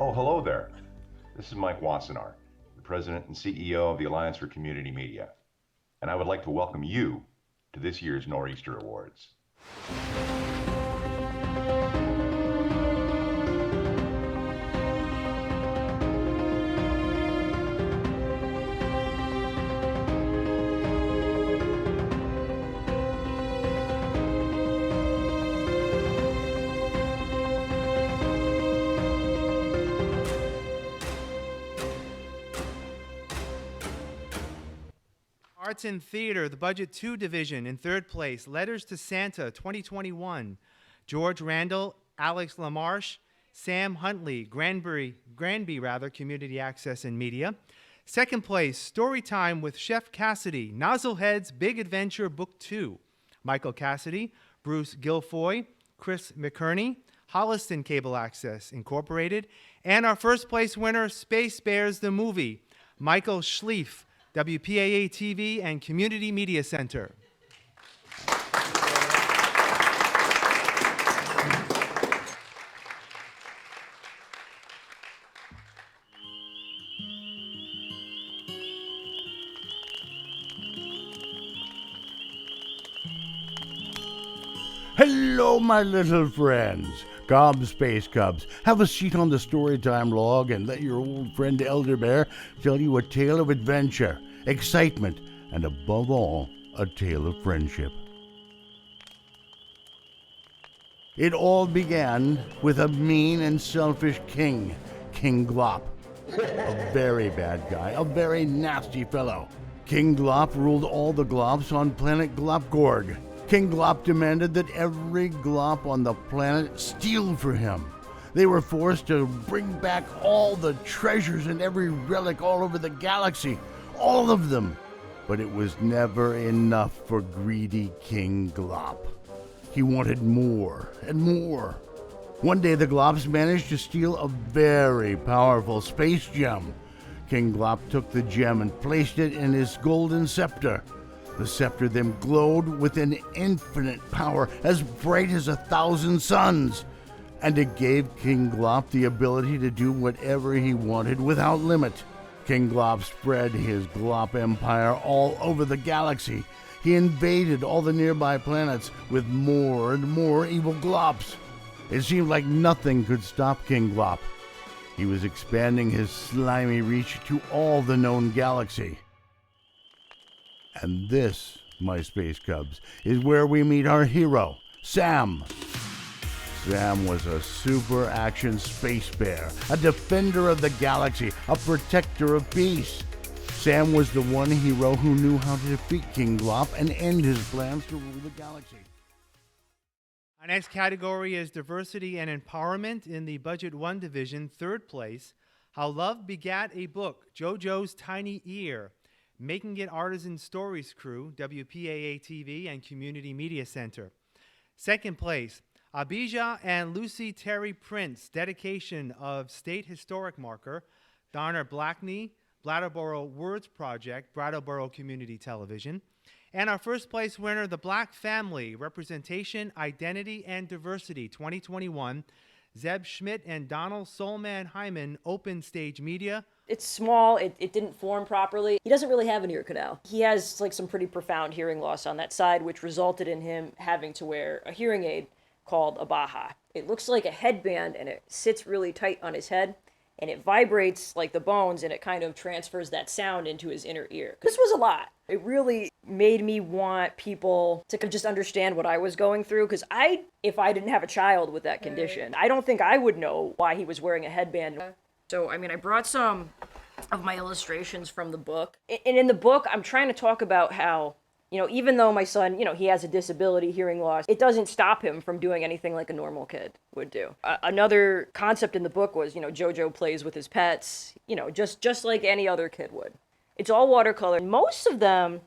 Oh, hello there. This is Mike Wassenaar, the President and CEO of the Alliance for Community Media, and I would like to welcome you to this year's Nor'easter Awards. Arts and Theater, the Budget 2 Division in third place. Letters to Santa 2021. George Randall, Alex LaMarche, Sam Huntley, Granby, Community Access and Media. Second place, Storytime with Chef Cassidy, Nozzlehead's Big Adventure Book 2. Michael Cassidy, Bruce Guilfoy, Chris McKerney, Holliston Cable Access Incorporated. And our first place winner, Space Bears the Movie, Michael Schleif, WPAA-TV and Community Media Center. Hello, my little friends. Come, Space Cubs, have a seat on the Storytime log and let your old friend Elder Bear tell you a tale of adventure, excitement, and above all, a tale of friendship. It all began with a mean and selfish king, King Glop. A very bad guy, a very nasty fellow. King Glop ruled all the Glops on planet Glopgorg. King Glop demanded that every Glop on the planet steal for him. They were forced to bring back all the treasures and every relic all over the galaxy, all of them. But it was never enough for greedy King Glop. He wanted more and more. One day the Glops managed to steal a very powerful space gem. King Glop took the gem and placed it in his golden scepter. The scepter then glowed with an infinite power as bright as 1,000 suns, and it gave King Glop the ability to do whatever he wanted without limit. King Glop spread his Glop empire all over the galaxy. He invaded all the nearby planets with more and more evil Glops. It seemed like nothing could stop King Glop. He was expanding his slimy reach to all the known galaxy. And this, my Space Cubs, is where we meet our hero, Sam. Sam was a super action space bear, a defender of the galaxy, a protector of peace. Sam was the one hero who knew how to defeat King Glop and end his plans to rule the galaxy. Our next category is Diversity and Empowerment in the Budget 1 Division, third place. How Love Begat a Book, JoJo's Tiny Ear. MakingItArtisan Stories Crew, WPAA-TV and Community Media Center. Second place, Abijah and Lucy Terry Prince, dedication of State Historic Marker, Donna Blackney, Brattleboro Words Project, Brattleboro Community Television. And our first place winner, The Black Family, Representation, Identity, and Diversity 2021, Zeb Schmidt and Donald Soulman Hyman, Open Stage Media. It's small, it didn't form properly. He doesn't really have an ear canal. He has like some pretty profound hearing loss on that side, which resulted in him having to wear a hearing aid called a Baja. It looks like a headband and it sits really tight on his head and it vibrates like the bones and it kind of transfers that sound into his inner ear. This was a lot. It really made me want people to just understand what I was going through, because if I didn't have a child with that condition, I don't think I would know why he was wearing a headband. So, I brought some of my illustrations from the book. And in the book, I'm trying to talk about how, even though my son, he has a disability, hearing loss, it doesn't stop him from doing anything like a normal kid would do. Another concept in the book was, JoJo plays with his pets, just like any other kid would. It's all watercolor. Most of them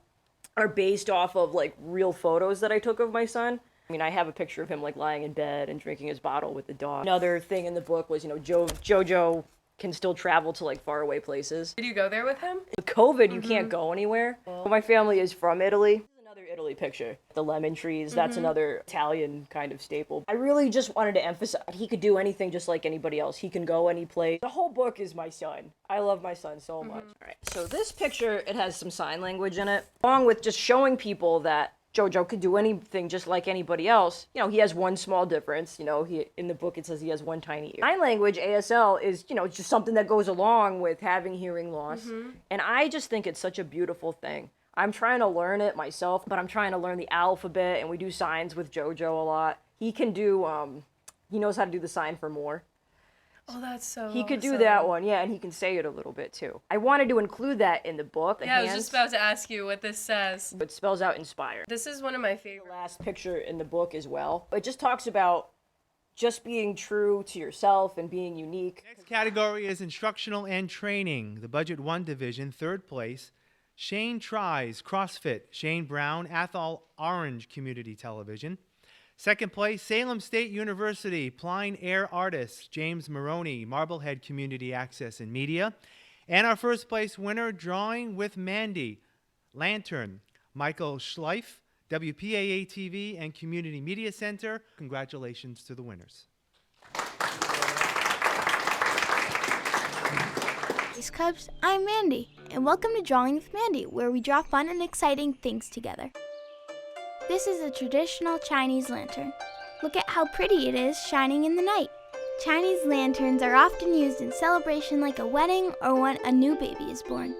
are based off of, real photos that I took of my son. I have a picture of him, lying in bed and drinking his bottle with the dog. Another thing in the book was, JoJo can still travel to, faraway places. Did you go there with him? With COVID, you can't go anywhere. Well, my family is from Italy. Another early picture. The lemon trees, that's another Italian kind of staple. I really just wanted to emphasize he could do anything just like anybody else. He can go any place. The whole book is my son. I love my son so much. All right, so this picture, it has some sign language in it, along with just showing people that JoJo could do anything just like anybody else. You know, he has one small difference. You know, in the book it says he has one tiny ear. Sign language, ASL, is, you know, just something that goes along with having hearing loss. And I just think it's such a beautiful thing. I'm trying to learn it myself, but I'm trying to learn the alphabet, and we do signs with JoJo a lot. He can do, he knows how to do the sign for more. Oh, that's so He could do that one, yeah, and he can say it a little bit too. I wanted to include that in the book. Yeah, I was just about to ask you what this says. It spells out inspire. This is one of my favorite. The last picture in the book as well. It just talks about just being true to yourself and being unique. Next category is instructional and training. The Budget 1 division, third place, Shane Tries, CrossFit, Shane Brown, Athol Orange Community Television. Second place, Salem State University, Plein Air Artists, James Maroney, Marblehead Community Access and Media. And our first place winner, Drawing with Mandy, Lantern, Michael Schleif, WPAA-TV and Community Media Center. Congratulations to the winners. Hey Cubs, I'm Mandy, and welcome to Drawing with Mandy, where we draw fun and exciting things together. This is a traditional Chinese lantern. Look at how pretty it is shining in the night. Chinese lanterns are often used in celebration like a wedding or when a new baby is born.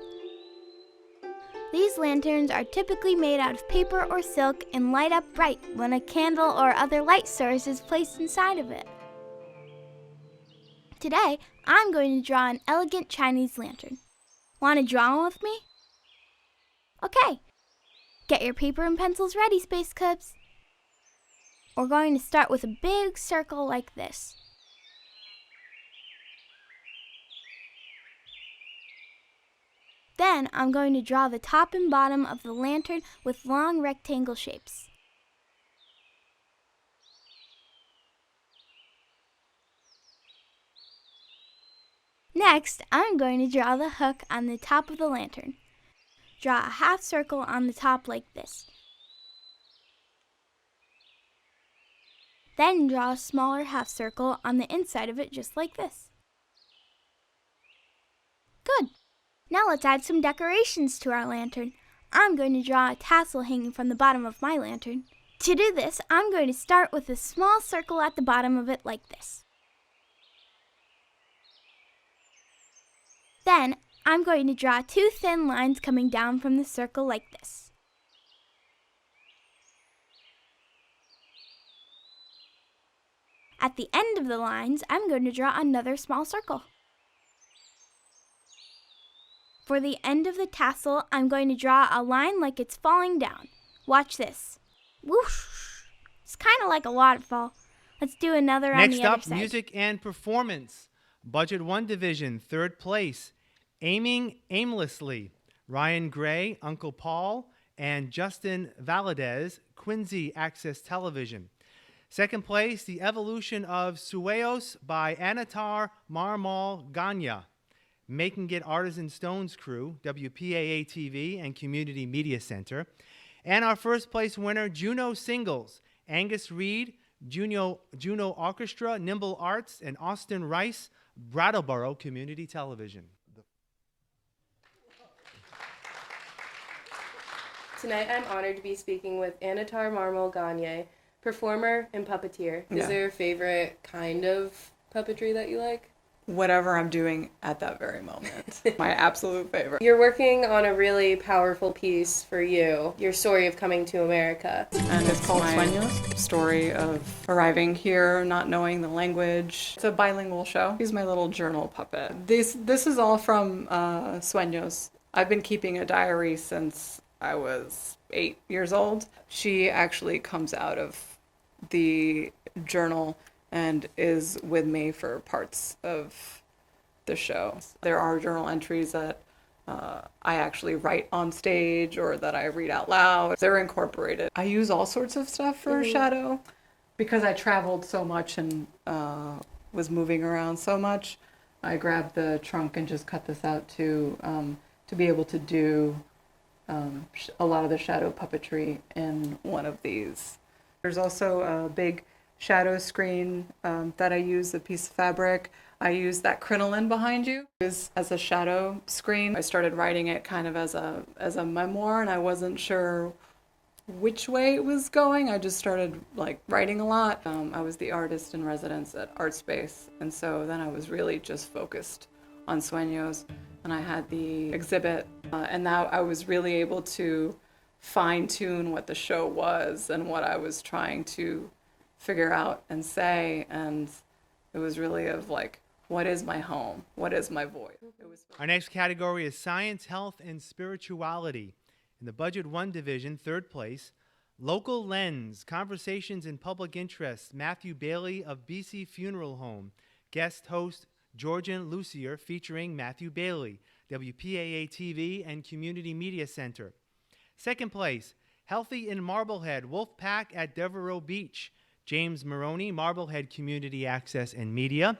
These lanterns are typically made out of paper or silk and light up bright when a candle or other light source is placed inside of it. Today, I'm going to draw an elegant Chinese lantern. Want to draw one with me? Okay. Get your paper and pencils ready, Space Cubs. We're going to start with a big circle like this. Then I'm going to draw the top and bottom of the lantern with long rectangle shapes. Next, I'm going to draw the hook on the top of the lantern. Draw a half circle on the top like this. Then draw a smaller half circle on the inside of it just like this. Good! Now let's add some decorations to our lantern. I'm going to draw a tassel hanging from the bottom of my lantern. To do this, I'm going to start with a small circle at the bottom of it like this. Then, I'm going to draw two thin lines coming down from the circle like this. At the end of the lines, I'm going to draw another small circle. For the end of the tassel, I'm going to draw a line like it's falling down. Watch this. Whoosh! It's kind of like a waterfall. Let's do another on the other Next side. up, music and performance. Budget 1 division, third place, Aiming Aimlessly, Ryan Gray, Uncle Paul, and Justin Valadez, Quincy Access Television. Second place, The Evolution of Sueños by Anatar, Marmol-Gagne, MakingItArtisan Stones Crew, WPAA-TV and Community Media Center. And our first place winner, Juno Singles, Angus Reed, Juno Orchestra, Nimble Arts, and Austin Rice, Brattleboro Community Television. Tonight I'm honored to be speaking with Anatar Marmol-Gagne, performer and puppeteer. Is there a favorite kind of puppetry that you like? Whatever I'm doing at that very moment. My absolute favorite. You're working on a really powerful piece for you, your story of coming to America. And it's called Sueños, story of arriving here, not knowing the language. It's a bilingual show. He's my little journal puppet. This is all from Sueños. I've been keeping a diary since I was 8 years old. She actually comes out of the journal and is with me for parts of the show. There are journal entries that I actually write on stage or that I read out loud. They're incorporated. I use all sorts of stuff for shadow because I traveled so much and was moving around so much. I grabbed the trunk and just cut this out to be able to do a lot of the shadow puppetry in one of these. There's also a big shadow screen that I use, a piece of fabric. I use that crinoline behind you as a shadow screen. I started writing it kind of as a memoir, and I wasn't sure which way it was going. I just started like writing a lot. I was the artist in residence at Art Space, and so then I was really just focused on Sueños, and I had the exhibit, and now I was really able to fine-tune what the show was and what I was trying to figure out and say, and it was really of like, what is my home? What is my voice? Our next category is Science, Health, and Spirituality. In the Budget 1 division, third place, Local Lens, Conversations in Public Interest, Matthew Bailey of BC Funeral Home. Guest host, Georgian Lussier, featuring Matthew Bailey, WPAA-TV and Community Media Center. Second place, Healthy in Marblehead, Wolfpack at Devereaux Beach, James Maroney, Marblehead Community Access and Media.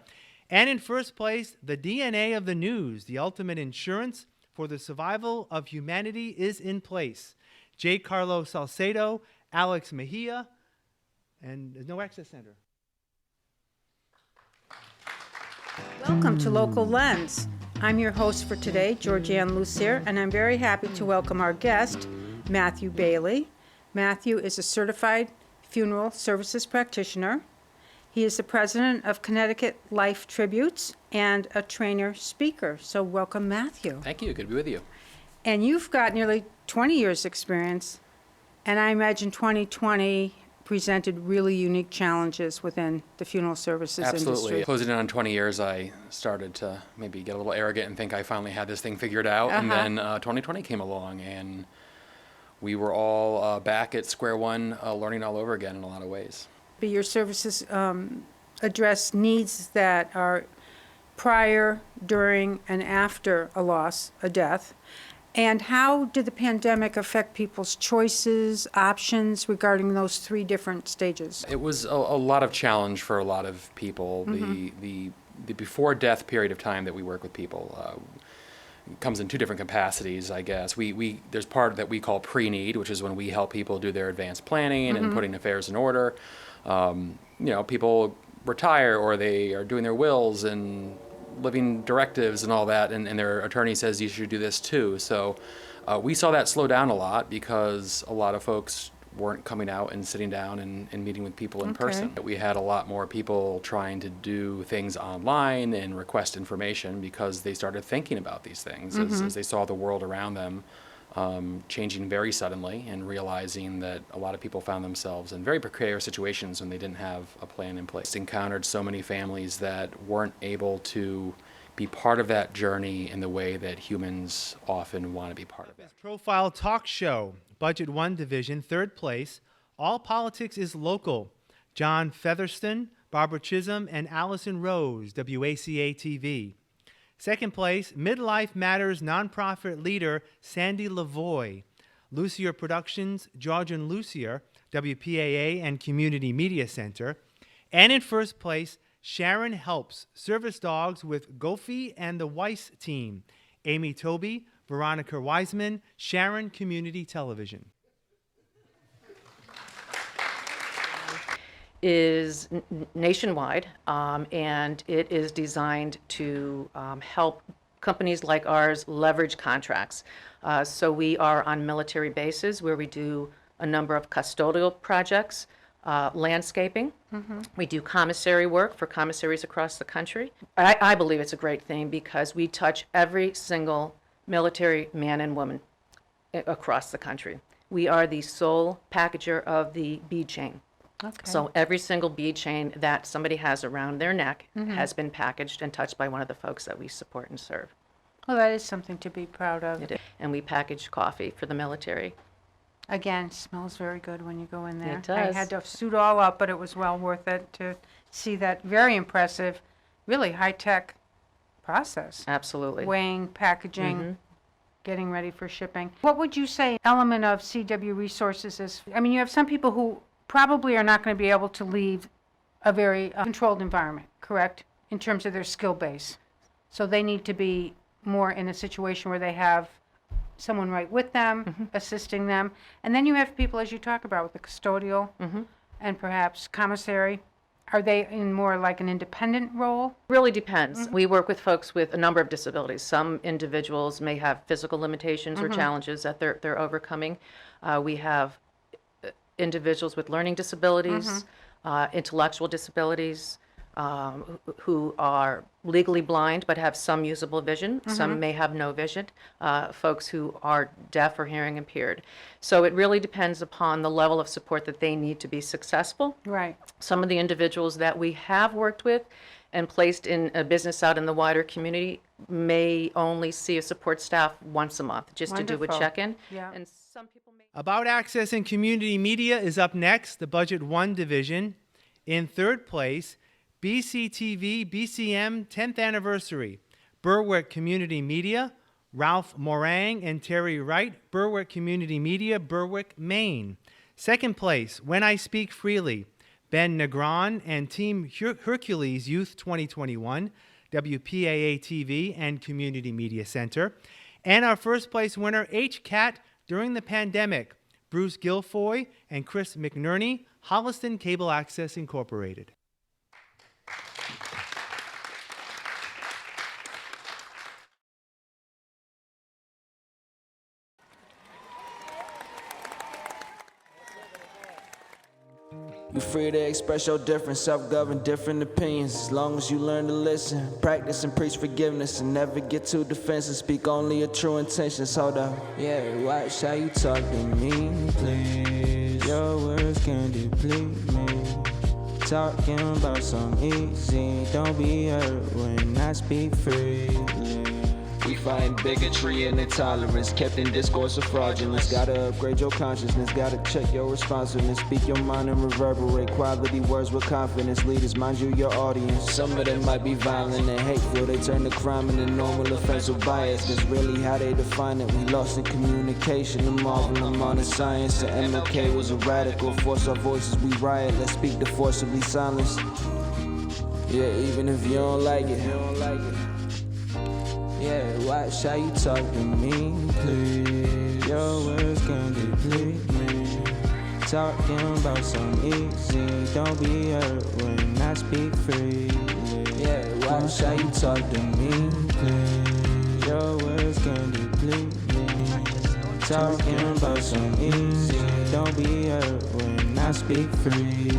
And in first place, The DNA of the News, the ultimate insurance for the survival of humanity is in place. J. Carlos Salcedo, Alex Mejia, and there's no access center. Welcome to Local Lens. I'm your host for today, Georgian Lussier, and I'm very happy to welcome our guest, Matthew Bailey. Matthew is a certified funeral services practitioner. He is the president of Connecticut Life Tributes and a trainer speaker. So welcome, Matthew. Thank you. Good to be with you. And you've got nearly 20 years experience, and I imagine 2020 presented really unique challenges within the funeral services Absolutely. industry. Closing in on 20 years, I started to maybe get a little arrogant and think I finally had this thing figured out. And then 2020 came along, and we were all back at square one, learning all over again in a lot of ways. But your services address needs that are prior, during, and after a loss, a death. And how did the pandemic affect people's choices, options regarding those three different stages? It was a lot of challenge for a lot of people. The before death period of time that we work with people comes in two different capacities, I guess. There's part that we call pre-need, which is when we help people do their advanced planning and putting affairs in order. People retire or they are doing their wills and living directives and all that, and their attorney says you should do this too. So we saw that slow down a lot because a lot of folks weren't coming out and sitting down and meeting with people in person. We had a lot more people trying to do things online and request information because they started thinking about these things as they saw the world around them changing very suddenly, and realizing that a lot of people found themselves in very precarious situations when they didn't have a plan in place. Encountered so many families that weren't able to be part of that journey in the way that humans often want to be part of it. Profile Talk Show, Budget 1 Division, third place, All Politics is Local, John Featherston, Barbara Chisholm, and Allison Rose, WPAA-TV. Second place, MidLife Matters nonprofit leader Sandie Lavoy, Lussier Productions, Georgian Lussier, WPAA and Community Media Center. And in first place, Sharon Helps, Service Dogs with Gofi and the Weiss Team, Amy Toby, Veronica Wiseman, Sharon Community Television. Is nationwide, and it is designed to help companies like ours leverage contracts. So we are on military bases where we do a number of custodial projects, landscaping. We do commissary work for commissaries across the country. I believe it's a great thing because we touch every single military man and woman across the country. We are the sole packager of the bead chain. Okay. So every single bead chain that somebody has around their neck has been packaged and touched by one of the folks that we support and serve. Well, that is something to be proud of. It is. And we package coffee for the military. Again, smells very good when you go in there. It does. I had to suit all up, but it was well worth it to see that very impressive, really high-tech process. Absolutely. Weighing, packaging, getting ready for shipping. What would you say element of CW resources is? I mean, you have some people who probably are not going to be able to leave a very controlled environment, correct, in terms of their skill base. So they need to be more in a situation where they have someone right with them, assisting them. And then you have people, as you talk about, with the custodial and perhaps commissary. Are they in more like an independent role? Really depends. We work with folks with a number of disabilities. Some individuals may have physical limitations or challenges that they're overcoming. We have individuals with learning disabilities, intellectual disabilities, who are legally blind but have some usable vision. Some may have no vision. Folks who are deaf or hearing impaired. So it really depends upon the level of support that they need to be successful. Right. Some of the individuals that we have worked with and placed in a business out in the wider community may only see a support staff once a month just to do a Wonderful. check-in. Yeah. And some people may... About Access and Community Media is up next, the Budget 1 division. In third place, BCTV BCM 10th Anniversary, Berwick Community Media, Ralph Morang and Terry Wright, Berwick Community Media, Berwick, Maine. Second place, When I Speak Freely, Ben Negron and Team Hercules Youth 2021, WPAA-TV and Community Media Center. And our first place winner, HCAT During the Pandemic, Bruce Guilfoy and Chris McNerney, Holliston Cable Access Incorporated. You free to express your different, self-governed, different opinions. As long as you learn to listen, practice and preach forgiveness, and never get too defensive. Speak only your true intentions. Hold up, yeah. Watch how you talk to me, please. Your words can deplete me. Talking about something easy. Don't be hurt when I speak freely. We find bigotry and intolerance, kept in discourse of fraudulence. Gotta upgrade your consciousness, gotta check your responsiveness. Speak your mind and reverberate quality words with confidence. Leaders, mind you, your audience. Some of them might be violent and hateful. They turn to crime and the normal offense with bias. That's really how they define it. We lost in communication, the marvel of modern science. And MLK was a radical. Force our voices, we riot. Let's speak to forcibly silence. Yeah, even if you don't like it. Yeah, watch how you talk to me, please. Your words can deplete me. Talking about something easy. Don't be hurt when I speak freely. Yeah, watch how you talk to me, please. Your words can deplete me. Talking about something easy. Don't be hurt when I speak freely.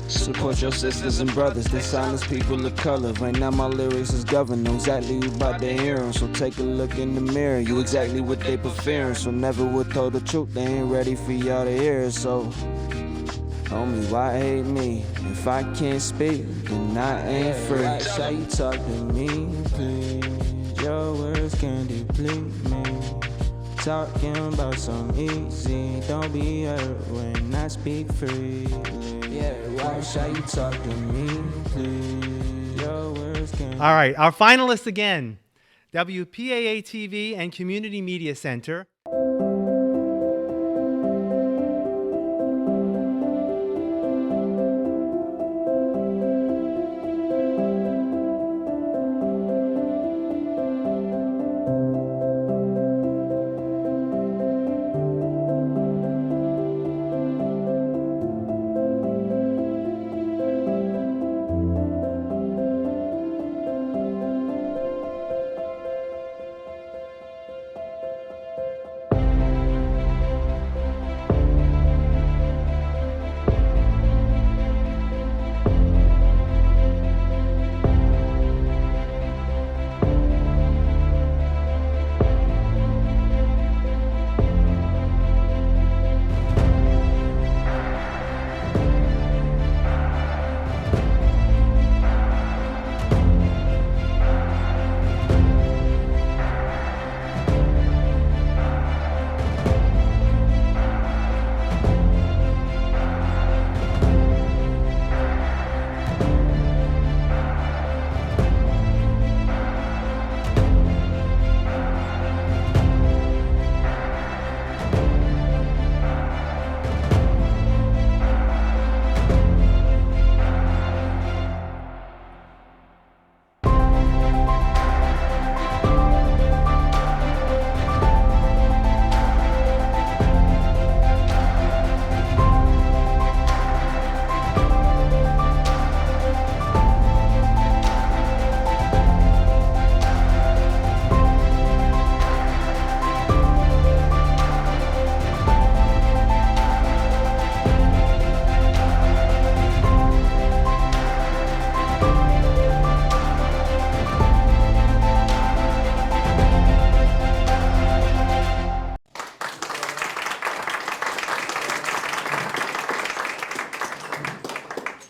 Support your sisters and brothers, they silence people of color. Right now my lyrics is governed, know exactly who about to hear them. So take a look in the mirror, you exactly what they preferring. So never withhold the truth, they ain't ready for y'all to hear it. So, homie, why hate me? If I can't speak, then I ain't free. Watch how you talk to me, please. Your words can deplete me. Talking about something easy. Don't be hurt when I speak freely. Yeah, watch how you talk to me, please. Your words can... All right, our finalists again, WPAA-TV and Community Media Center.